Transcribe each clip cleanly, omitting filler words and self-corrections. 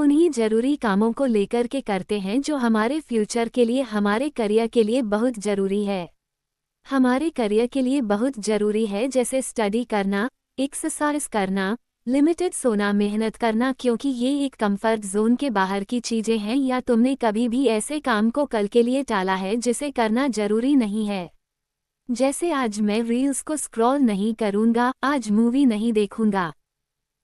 उन्हीं जरूरी कामों को लेकर के करते हैं जो हमारे फ्यूचर के लिए, हमारे करियर के लिए बहुत जरूरी है। हमारे करियर के लिए बहुत जरूरी है, जैसे स्टडी करना, एक्सरसाइज करना, लिमिटेड सोना, मेहनत करना, क्योंकि ये एक कंफर्ट जोन के बाहर की चीजें हैं। या तुमने कभी भी ऐसे काम को कल के लिए टाला है जिसे करना जरूरी नहीं है? जैसे आज मैं रील्स को स्क्रॉल नहीं करूंगा, आज मूवी नहीं देखूंगा,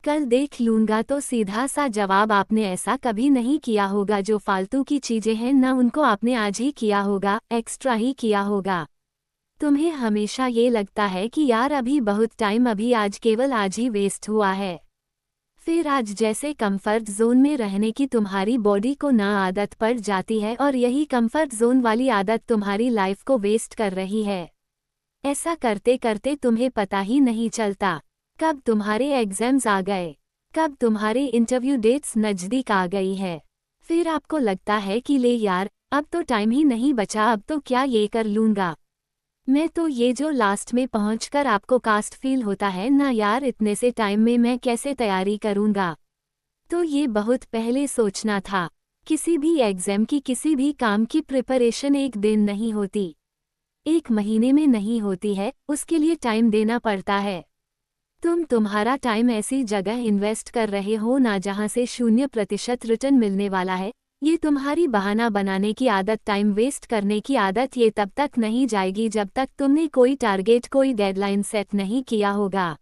कल देख लूंगा, तो सीधा सा जवाब आपने ऐसा कभी नहीं किया होगा। जो फालतू की चीजें हैं ना, उनको आपने आज ही किया होगा, एक्स्ट्रा ही किया होगा। तुम्हें हमेशा ये लगता है कि यार अभी बहुत टाइम, अभी आज, केवल आज ही वेस्ट हुआ है। फिर आज जैसे कंफर्ट जोन में रहने की तुम्हारी बॉडी को ना आदत पड़ जाती है, और यही कंफर्ट जोन वाली आदत तुम्हारी लाइफ को वेस्ट कर रही है। ऐसा करते करते तुम्हें पता ही नहीं चलता कब तुम्हारे एग्जाम्स आ गए, कब तुम्हारे इंटरव्यू डेट्स नज़दीक आ गई है। फिर आपको लगता है कि ले यार, अब तो टाइम ही नहीं बचा, अब तो क्या ये कर लूँगा मैं, तो ये जो लास्ट में पहुंचकर आपको कास्ट फील होता है ना, यार इतने से टाइम में मैं कैसे तैयारी करूँगा। तो ये बहुत पहले सोचना था। किसी भी एग्ज़ाम की, किसी भी काम की प्रिपरेशन एक दिन नहीं होती, एक महीने में नहीं होती है, उसके लिए टाइम देना पड़ता है। तुम तुम्हारा टाइम ऐसी जगह इन्वेस्ट कर रहे हो ना जहां से 0% रिटर्न मिलने वाला है। ये तुम्हारी बहाना बनाने की आदत, टाइम वेस्ट करने की आदत, ये तब तक नहीं जाएगी जब तक तुमने कोई टारगेट, कोई डेडलाइन सेट नहीं किया होगा।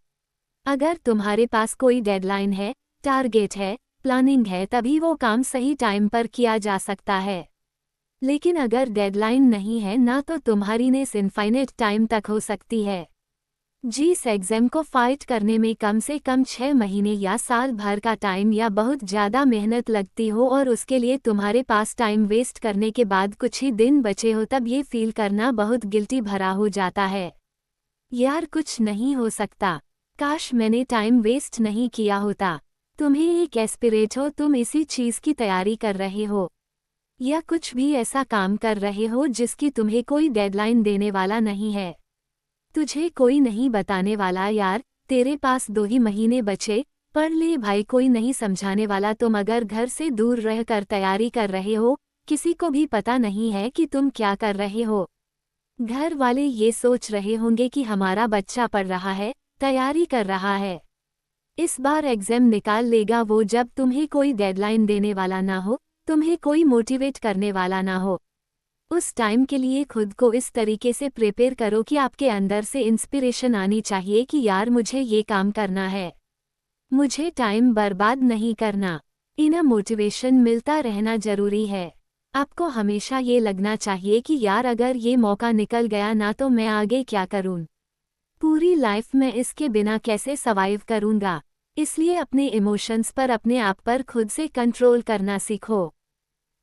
अगर तुम्हारे पास कोई डेडलाइन है, टारगेट है, प्लानिंग है, तभी वो काम सही टाइम पर किया जा सकता है। लेकिन अगर डेडलाइन नहीं है ना, तो तुम्हारी नेस इनफाइनेट टाइम तक हो सकती है। जिस एग्जाम को फाइट करने में कम से कम 6 महीने या साल भर का टाइम या बहुत ज़्यादा मेहनत लगती हो, और उसके लिए तुम्हारे पास टाइम वेस्ट करने के बाद कुछ ही दिन बचे हो, तब ये फील करना बहुत गिल्टी भरा हो जाता है। यार कुछ नहीं हो सकता, काश मैंने टाइम वेस्ट नहीं किया होता। तुम्हें एक एस्पिरेट हो, तुम इसी चीज़ की तैयारी कर रहे हो, या कुछ भी ऐसा काम कर रहे हो जिसकी तुम्हें कोई डेडलाइन देने वाला नहीं है, तुझे कोई नहीं बताने वाला, यार तेरे पास 2 ही महीने बचे, पढ़ ले भाई, कोई नहीं समझाने वाला। तुम अगर घर से दूर रहकर तैयारी कर रहे हो, किसी को भी पता नहीं है कि तुम क्या कर रहे हो। घर वाले ये सोच रहे होंगे कि हमारा बच्चा पढ़ रहा है, तैयारी कर रहा है, इस बार एग्जाम निकाल लेगा वो, जब तुम्हें कोई डेडलाइन देने वाला ना हो, तुम्हें कोई मोटिवेट करने वाला ना हो। उस टाइम के लिए खुद को इस तरीके से प्रिपेयर करो कि आपके अंदर से इंस्पिरेशन आनी चाहिए कि यार मुझे ये काम करना है, मुझे टाइम बर्बाद नहीं करना। इनर मोटिवेशन मिलता रहना जरूरी है। आपको हमेशा ये लगना चाहिए कि यार अगर ये मौका निकल गया ना, तो मैं आगे क्या करूं, पूरी लाइफ में इसके बिना कैसे सर्वाइव करूंगा। इसलिए अपने इमोशंस पर, अपने आप पर खुद से कंट्रोल करना सीखो,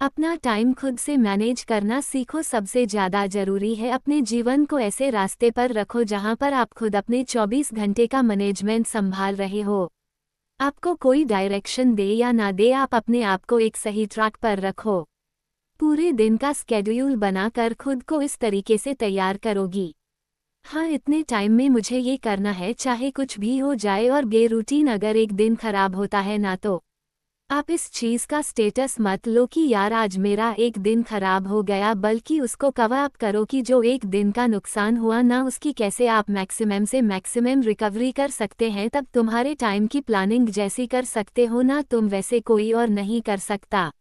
अपना टाइम खुद से मैनेज करना सीखो। सबसे ज़्यादा ज़रूरी है अपने जीवन को ऐसे रास्ते पर रखो जहां पर आप खुद अपने 24 घंटे का मैनेजमेंट संभाल रहे हो। आपको कोई डायरेक्शन दे या ना दे, आप अपने आप को एक सही ट्रैक पर रखो। पूरे दिन का स्केड्यूल बनाकर खुद को इस तरीके से तैयार करोगी, हाँ इतने टाइम में मुझे ये करना है, चाहे कुछ भी हो जाए। और बेरूटीन अगर एक दिन खराब होता है ना, तो आप इस चीज़ का स्टेटस मत लो कि यार आज मेरा एक दिन खराब हो गया, बल्कि उसको कवर अप करो कि जो एक दिन का नुकसान हुआ ना, उसकी कैसे आप मैक्सिमम से मैक्सिमम रिकवरी कर सकते हैं। तब तुम्हारे टाइम की प्लानिंग जैसी कर सकते हो ना तुम, वैसे कोई और नहीं कर सकता।